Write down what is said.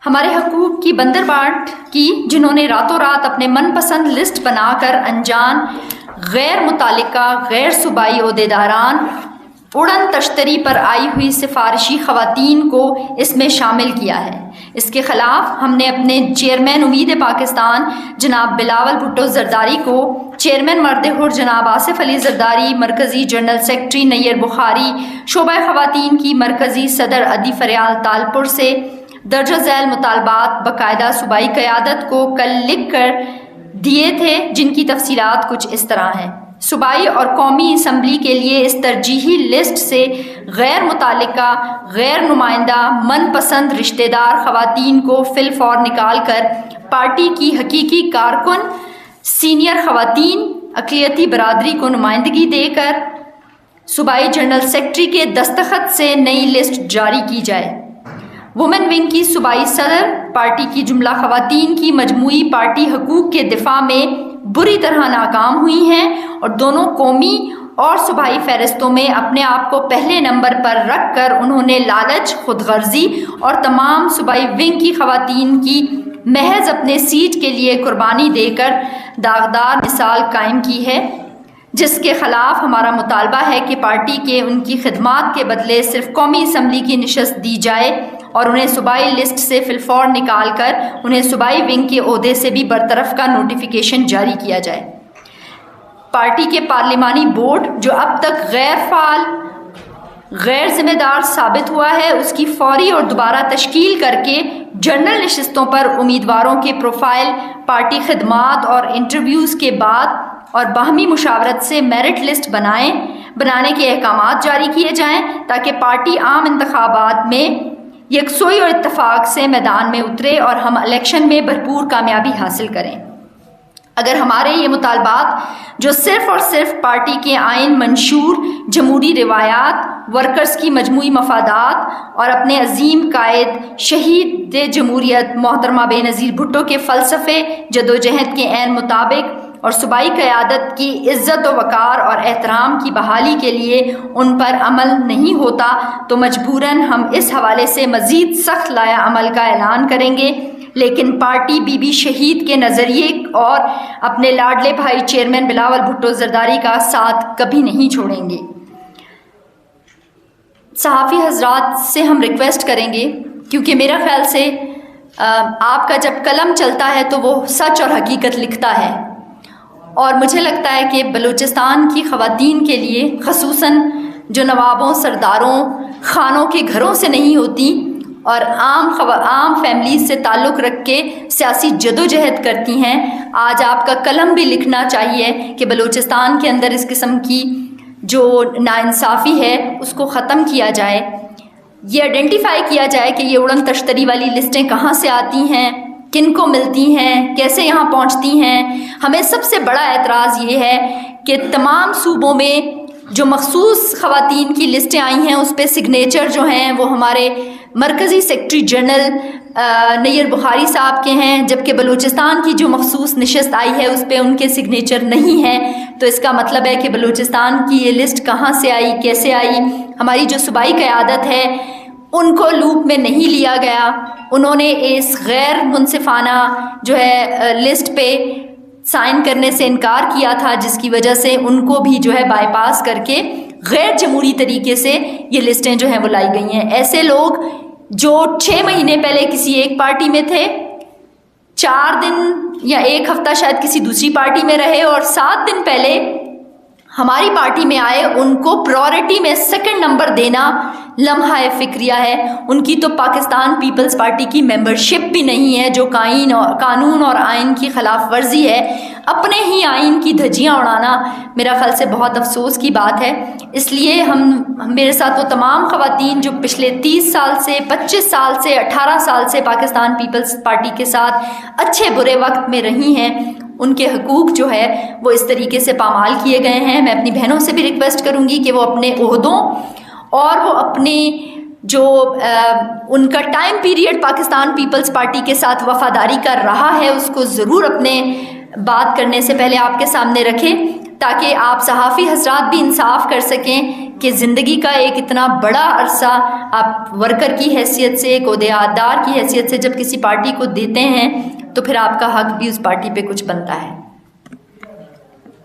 ہمارے حقوق کی بندرباٹ کی، جنہوں نے راتوں رات اپنے من پسند لسٹ بنا کر انجان غیر متعلقہ غیر صوبائی عہدیداران اڑن تشتری پر آئی ہوئی سفارشی خواتین کو اس میں شامل کیا ہے۔ اس کے خلاف ہم نے اپنے چیئرمین امید پاکستان جناب بلاول بھٹو زرداری کو، چیئرمین مرد حر جناب آصف علی زرداری، مرکزی جنرل سیکرٹری نیر بخاری، شعبہ خواتین کی مرکزی صدر ادی فریال تالپور سے درجہ ذیل مطالبات باقاعدہ صوبائی قیادت کو کل لکھ کر دیے تھے، جن کی تفصیلات کچھ اس طرح ہیں۔ صوبائی اور قومی اسمبلی کے لیے اس ترجیحی لسٹ سے غیر متعلقہ غیر نمائندہ من پسند رشتہ دار خواتین کو فی الفور نکال کر پارٹی کی حقیقی کارکن سینئر خواتین اقلیتی برادری کو نمائندگی دے کر صوبائی جنرل سیکرٹری کے دستخط سے نئی لسٹ جاری کی جائے۔ وومن ونگ کی صوبائی صدر پارٹی کی جملہ خواتین کی مجموعی پارٹی حقوق کے دفاع میں بری طرح ناکام ہوئی ہیں اور دونوں قومی اور صوبائی فہرستوں میں اپنے آپ کو پہلے نمبر پر رکھ کر انہوں نے لالچ، خود غرضی اور تمام صوبائی ونگ کی خواتین کی محض اپنے سیٹ کے لیے قربانی دے کر داغدار مثال قائم کی ہے، جس کے خلاف ہمارا مطالبہ ہے کہ پارٹی کے ان کی خدمات کے بدلے صرف قومی اسمبلی کی نشست دی جائے اور انہیں صوبائی لسٹ سے فی الفور نکال کر انہیں صوبائی ونگ کے عہدے سے بھی برطرف کا نوٹیفیکیشن جاری کیا جائے۔ پارٹی کے پارلیمانی بورڈ جو اب تک غیر فعال، غیر ذمہ دار ثابت ہوا ہے، اس کی فوری اور دوبارہ تشکیل کر کے جنرل نشستوں پر امیدواروں کے پروفائل، پارٹی خدمات اور انٹرویوز کے بعد اور باہمی مشاورت سے میرٹ لسٹ بنانے کے احکامات جاری کیے جائیں تاکہ پارٹی عام انتخابات میں یکسوئی اور اتفاق سے میدان میں اترے اور ہم الیکشن میں بھرپور کامیابی حاصل کریں۔ اگر ہمارے یہ مطالبات جو صرف اور صرف پارٹی کے آئین منشور جمہوری روایات، ورکرز کی مجموعی مفادات اور اپنے عظیم قائد شہید جمہوریت محترمہ بے نظیر بھٹو کے فلسفے جدوجہد کے عین مطابق اور صوبائی قیادت کی عزت و وقار اور احترام کی بحالی کے لیے ان پر عمل نہیں ہوتا تو مجبوراً ہم اس حوالے سے مزید سخت لائحہ عمل کا اعلان کریں گے، لیکن پارٹی بی بی شہید کے نظریے اور اپنے لاڈلے بھائی چیئرمین بلاول بھٹو زرداری کا ساتھ کبھی نہیں چھوڑیں گے۔ صحافی حضرات سے ہم ریکویسٹ کریں گے، کیونکہ میرا خیال سے آپ کا جب قلم چلتا ہے تو وہ سچ اور حقیقت لکھتا ہے، اور مجھے لگتا ہے کہ بلوچستان کی خواتین کے لیے، خصوصاً جو نوابوں، سرداروں، خانوں کے گھروں سے نہیں ہوتی اور عام فیملیز سے تعلق رکھ کے سیاسی جدوجہد کرتی ہیں، آج آپ کا قلم بھی لکھنا چاہیے کہ بلوچستان کے اندر اس قسم کی جو ناانصافی ہے اس کو ختم کیا جائے، یہ آئیڈینٹیفائی کیا جائے کہ یہ اڑن تشتری والی لسٹیں کہاں سے آتی ہیں، کن کو ملتی ہیں، کیسے یہاں پہنچتی ہیں۔ ہمیں سب سے بڑا اعتراض یہ ہے کہ تمام صوبوں میں جو مخصوص خواتین کی لسٹیں آئی ہیں اس پہ سگنیچر جو ہیں وہ ہمارے مرکزی سیکرٹری جنرل نیر بخاری صاحب کے ہیں، جبکہ بلوچستان کی جو مخصوص نشست آئی ہے اس پہ ان کے سگنیچر نہیں ہیں۔ تو اس کا مطلب ہے کہ بلوچستان کی یہ لسٹ کہاں سے آئی، کیسے آئی۔ ہماری جو صوبائی قیادت ہے ان کو لوپ میں نہیں لیا گیا، انہوں نے اس غیر منصفانہ جو ہے لسٹ پہ سائن کرنے سے انکار کیا تھا، جس کی وجہ سے ان کو بھی جو ہے بائی پاس کر کے غیر جمہوری طریقے سے یہ لسٹیں جو ہیں وہ لائی گئی ہیں۔ ایسے لوگ جو 6 مہینے پہلے کسی ایک پارٹی میں تھے، 4 دن یا 1 ہفتہ شاید کسی دوسری پارٹی میں رہے اور 7 دن پہلے ہماری پارٹی میں آئے، ان کو پرائورٹی میں 2nd نمبر دینا لمحہ فکریہ ہے۔ ان کی تو پاکستان پیپلز پارٹی کی ممبرشپ بھی نہیں ہے، جو قانون اور آئین کی خلاف ورزی ہے۔ اپنے ہی آئین کی دھجیاں اڑانا میرا خیال سے بہت افسوس کی بات ہے۔ اس لیے میرے ساتھ وہ تمام خواتین جو پچھلے 30 سال سے، 25 سال سے، 18 سال سے پاکستان پیپلز پارٹی کے ساتھ اچھے برے وقت میں رہی ہیں، ان کے حقوق جو ہے وہ اس طریقے سے پامال کیے گئے ہیں۔ میں اپنی بہنوں سے بھی ریکویسٹ کروں گی کہ وہ اپنے عہدوں اور وہ اپنے جو ان کا ٹائم پیریڈ پاکستان پیپلز پارٹی کے ساتھ وفاداری کا رہا ہے اس کو ضرور اپنے بات کرنے سے پہلے آپ کے سامنے رکھیں، تاکہ آپ صحافی حضرات بھی انصاف کر سکیں کہ زندگی کا ایک اتنا بڑا عرصہ آپ ورکر کی حیثیت سے، ایک عہدیدار کی حیثیت سے جب کسی پارٹی کو دیتے ہیں تو پھر آپ کا حق بھی اس پارٹی پہ کچھ بنتا ہے۔